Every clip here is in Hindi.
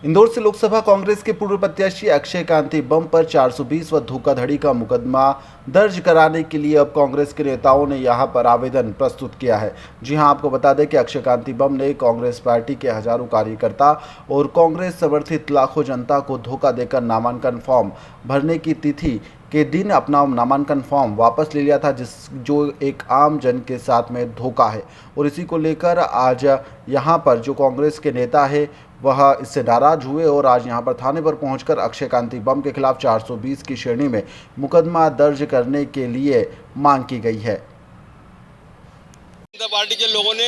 इंदौर से लोकसभा कांग्रेस के पूर्व प्रत्याशी अक्षय कांति बम पर 420 व धोखाधड़ी का मुकदमा दर्ज कराने के लिए अब कांग्रेस के नेताओं ने यहां पर आवेदन प्रस्तुत किया है। जी हां, आपको बता दें कि अक्षय कांति बम ने कांग्रेस पार्टी के हजारों कार्यकर्ता और कांग्रेस समर्थित लाखों जनता को धोखा देकर नामांकन फॉर्म भरने की तिथि के दिन अपना नामांकन फॉर्म वापस ले लिया था, जो एक आम जन के साथ में धोखा है। और इसी को लेकर आज यहां पर जो कांग्रेस के नेता है वह इससे नाराज हुए और आज यहां पर थाने पर पहुंचकर अक्षय कांति बम के खिलाफ 420 की श्रेणी में मुकदमा दर्ज करने के लिए मांग की गई है। जनता पार्टी के लोगों ने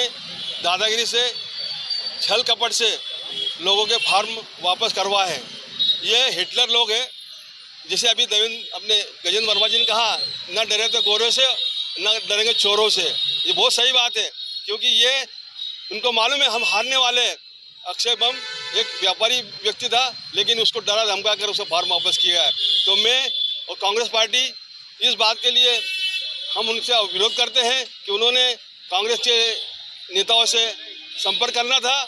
दादागिरी से, छल कपट से लोगों के फॉर्म वापस करवा है। ये हिटलर लोग हैं। जैसे अभी अपने गजेंद्र वर्मा जी ने कहा, न डरे तो गोरों से, न डरेंगे चोरों से। ये बहुत सही बात है, क्योंकि ये उनको मालूम है हम हारने वाले हैं। अक्षय बम एक व्यापारी व्यक्ति था, लेकिन उसको डरा धमका कर उसे फॉर्म वापस किया है। तो मैं और कांग्रेस पार्टी इस बात के लिए हम उनसे विरोध करते हैं कि उन्होंने कांग्रेस के नेताओं से संपर्क करना था,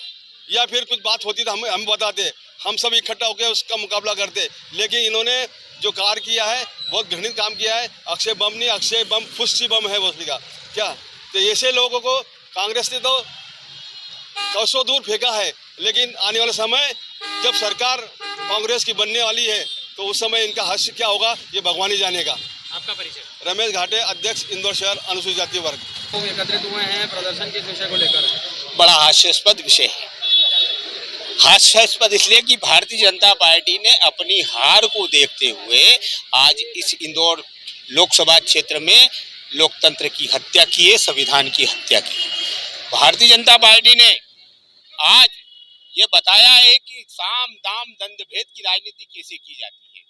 या फिर कुछ बात होती तो हम बताते, हम सब इकट्ठा होकर उसका मुकाबला करते। लेकिन इन्होंने जो कार्य किया है बहुत घृणित काम किया है। अक्षय बम नहीं, अक्षय बम फुस्सी बम है बोलने का क्या। तो ऐसे लोगों को कांग्रेस ने तो कसों दूर फेंका है, लेकिन आने वाले समय जब सरकार कांग्रेस की बनने वाली है तो उस समय इनका हास्य क्या होगा ये भगवान ही जानेगा। आपका परिचय? रमेश घाटे, अध्यक्ष इंदौर शहर अनुसूचित जाति वर्ग। लोग एकत्रित हुए हैं प्रदर्शन के विषय को लेकर। बड़ा हास्यास्पद विषय है। हास्यास्पद इसलिए कि भारतीय जनता पार्टी ने अपनी हार को देखते हुए आज इस इंदौर लोकसभा क्षेत्र में लोकतंत्र की हत्या की है, संविधान की हत्या की। भारतीय जनता पार्टी ने आज ये बताया है कि साम दाम दंड भेद की राजनीति कैसे की जाती है,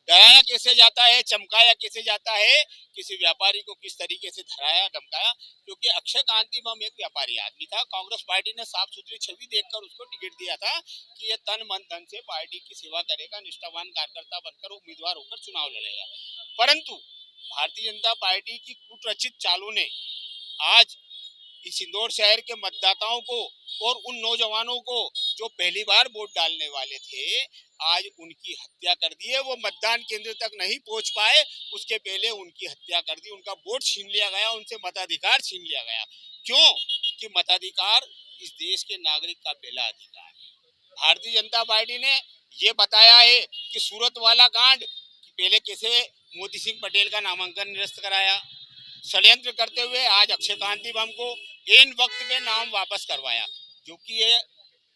डराया कैसे जाता है, चमकाया कैसे जाता है, किसी व्यापारी को किस तरीके से धराया धमकाया। क्योंकि अक्षय कांति बम एक व्यापारी आदमी था। कांग्रेस पार्टी ने साफ सुथरी छवि देखकर उसको टिकट दिया था कि ये तन मन धन से पार्टी की सेवा करेगा, निष्ठावान कार्यकर्ता बनकर उम्मीदवार होकर चुनाव लड़ेगा। परंतु भारतीय जनता पार्टी की कुटरचित चालों ने आज इस इंदौर शहर के मतदाताओं को और उन नौजवानों को जो पहली बार वोट डालने वाले थे, आज उनकी हत्या कर दी है। वो मतदान केंद्र तक नहीं पहुंच पाए, उसके पहले उनकी हत्या कर दी, उनका वोट छीन लिया गया, उनसे मताधिकार छीन लिया गया। क्यों? कि मताधिकार इस देश के नागरिक का पहला अधिकार है। भारतीय जनता पार्टी ने ये बताया है कि सूरत वाला कांड पहले कैसे मोती सिंह पटेल का नामांकन निरस्त कराया, षड्यंत्र करते हुए आज अक्षय कांति बम को एन वक्त में नाम वापस करवाया, जो कि ये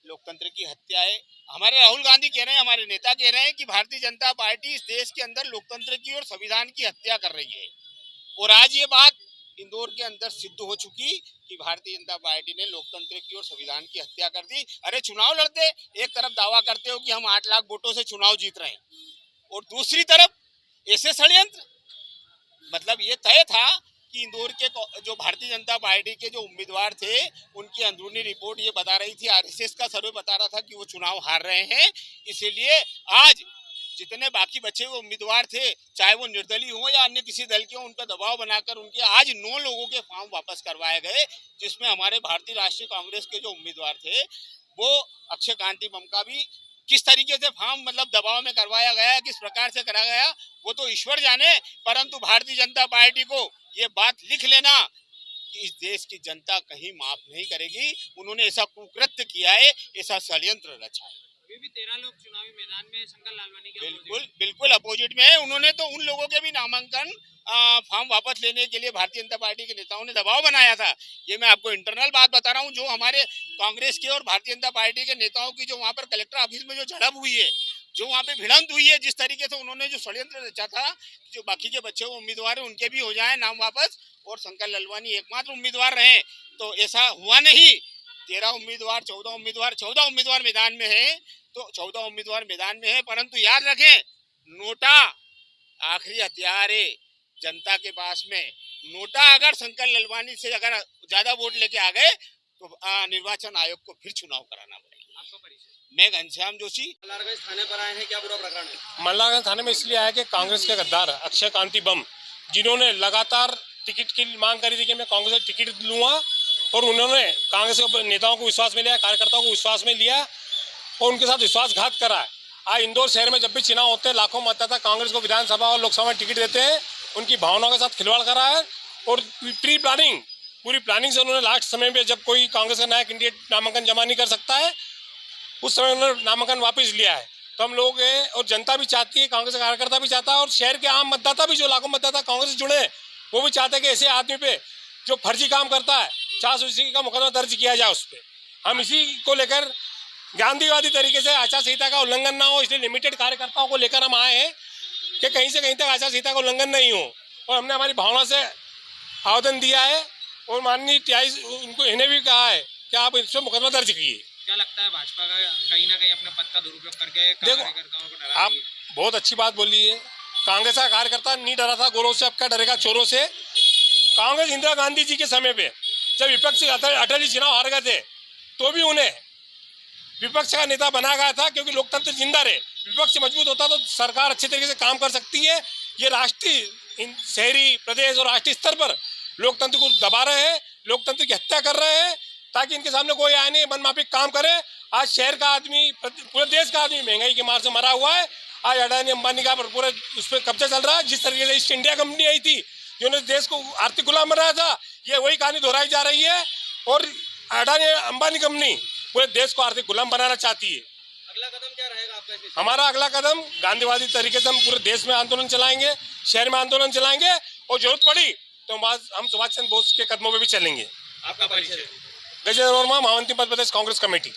लोकतंत्र की हत्या है। हमारे राहुल गांधी कह रहे हैं, हमारे नेता कह रहे हैं कि भारतीय जनता पार्टी इस देश के अंदर लोकतंत्र की और संविधान की हत्या कर रही है। और आज ये बात इंदौर के अंदर सिद्ध हो चुकी कि भारतीय जनता पार्टी ने लोकतंत्र की और संविधान की हत्या कर दी। अरे चुनाव लड़ते एक तरफ दावा करते हो कि हम 8 लाख वोटों से चुनाव जीत रहे हैं, और दूसरी तरफ ऐसे षड्यंत्र। मतलब ये तय था कि इंदौर के जो भारतीय जनता पार्टी के जो उम्मीदवार थे, उनकी अंदरूनी रिपोर्ट ये बता रही थी, आरएसएस का सर्वे बता रहा था कि वो चुनाव हार रहे हैं। इसीलिए आज जितने बाकी बचे हुए उम्मीदवार थे, चाहे वो निर्दलीय हो या अन्य किसी दल के हो, उन पर दबाव बनाकर उनके आज 9 लोगों के फॉर्म वापस करवाए गए, जिसमें हमारे भारतीय राष्ट्रीय कांग्रेस के जो उम्मीदवार थे वो अक्षय कांति बम का भी किस तरीके से फॉर्म मतलब दबाव में करवाया गया, किस प्रकार से करा गया वो तो ईश्वर जाने। परंतु भारतीय जनता पार्टी को ये बात लिख लेना कि इस देश की जनता कहीं माफ नहीं करेगी। उन्होंने ऐसा कुकृत्य किया है, ऐसा षड्यंत्र रचा है। अभी भी 13 लोग चुनावी मैदान में शंकर लालवानी के बिल्कुल अपोजिट में है। उन्होंने तो उन लोगों के भी नामांकन फॉर्म वापस लेने के लिए भारतीय जनता पार्टी के नेताओं ने दबाव बनाया था। ये मैं आपको इंटरनल बात बता रहा हूँ, जो हमारे कांग्रेस के और भारतीय जनता पार्टी के नेताओं की जो वहाँ पर कलेक्टर ऑफिस में जो झड़प हुई है, जो वहाँ पे भिड़ंत हुई है, जिस तरीके से उन्होंने जो षड्यंत्र रचा था, जो बाकी के बच्चे उम्मीदवार हैं उनके भी हो जाए नाम वापस और शंकर लालवानी एकमात्र उम्मीदवार रहे, तो ऐसा हुआ नहीं। 13 उम्मीदवार 14 उम्मीदवार मैदान में है, तो 14 उम्मीदवार मैदान में है। परंतु याद रखें, नोटा आखिरी हथियार है जनता के पास में। नोटा अगर शंकर लालवानी से अगर ज्यादा वोट लेके आ गए तो निर्वाचन आयोग को फिर चुनाव कराना पड़ेगा। आपका परिचय? मैं घनश्याम जोशी। मल्हारगंज थाने पर आए हैं, क्या पूरा प्रकरण है? मल्हारगंज थाने में इसलिए आया कि कांग्रेस के गद्दार अक्षय कांति बम, जिन्होंने लगातार टिकट की मांग करी थी कि मैं कांग्रेस से टिकट लूंगा, और उन्होंने कांग्रेस के नेताओं को विश्वास में लिया, कार्यकर्ताओं को विश्वास में लिया, और उनके साथ विश्वासघात करा है। आज इंदौर शहर में जब भी चुनाव होते हैं लाखों मतदाता कांग्रेस को विधानसभा और लोकसभा में टिकट देते हैं, उनकी भावनाओं के साथ खिलवाड़ करा है और पूरी प्लानिंग से उन्होंने लास्ट समय में जब कोई कांग्रेस का नया कैंडिडेट नामांकन जमा नहीं कर सकता है उस समय उन्होंने नामांकन वापस लिया है। तो हम लोग हैं और जनता भी चाहती है, कांग्रेस का कार्यकर्ता भी चाहता है और शहर के आम मतदाता भी जो लाखों मतदाता कांग्रेस से जुड़े हैं वो भी चाहते हैं कि ऐसे आदमी पे जो फर्जी काम करता है 480 का मुकदमा दर्ज किया जाए उस पर। हम इसी को लेकर गांधीवादी तरीके से आचार संहिता का उल्लंघन ना हो, इसलिए लिमिटेड कार्यकर्ताओं को लेकर हम आए हैं कि कहीं से कहीं तक आचार संहिता का उल्लंघन नहीं हो। और हमने हमारी भावना से आवेदन दिया है और माननीय टीआई उनको इन्हें भी कहा है कि आप इस पर मुकदमा दर्ज कीजिए। क्या लगता है भाजपा का कहीं ना कहीं अपने पद का दुरुपयोग करके देखो, कार्यकर्ताओं को डरा आप रही है? बहुत अच्छी बात बोली है। कांग्रेस का कार्यकर्ता नहीं डरा था गोरों से, अब क्या डरेगा चोरों से। कांग्रेस इंदिरा गांधी जी के समय पे जब विपक्ष अटल जी चुनाव हार गए थे तो भी उन्हें विपक्ष का नेता बनाया गया था, क्योंकि लोकतंत्र जिंदा रहे। विपक्ष मजबूत होता तो सरकार अच्छे तरीके से काम कर सकती है। ये राष्ट्रीय शहरी प्रदेश और राष्ट्रीय स्तर पर लोकतंत्र को दबा रहे हैं, लोकतंत्र की हत्या कर रहे हैं ताकि इनके सामने कोई आए नहीं, मनमाफिक काम करे। आज शहर का आदमी, पूरे देश का आदमी महंगाई की मार से मरा हुआ है। आज अडानी अंबानी का पूरे उस पर कब्जा चल रहा है। जिस तरीके से ईस्ट इंडिया कंपनी आई थी जिन्होंने देश को आर्थिक गुलाम बनाया था, ये वही कहानी दोहराई जा रही है और अडानी अंबानी कंपनी पूरे देश को आर्थिक गुलाम बनाना चाहती है। अगला कदम क्या रहेगा आपका इस विषय में? हमारा अगला कदम गांधीवादी तरीके से हम पूरे देश में आंदोलन चलाएंगे, शहर में आंदोलन चलाएंगे और जरूरत पड़ी तो हम सुभाष चंद्र बोस के कदमों में भी चलेंगे। आपका परिचय? गजेंद्र वर्मा, महामंत्री मध्य प्रदेश कांग्रेस कमेटी।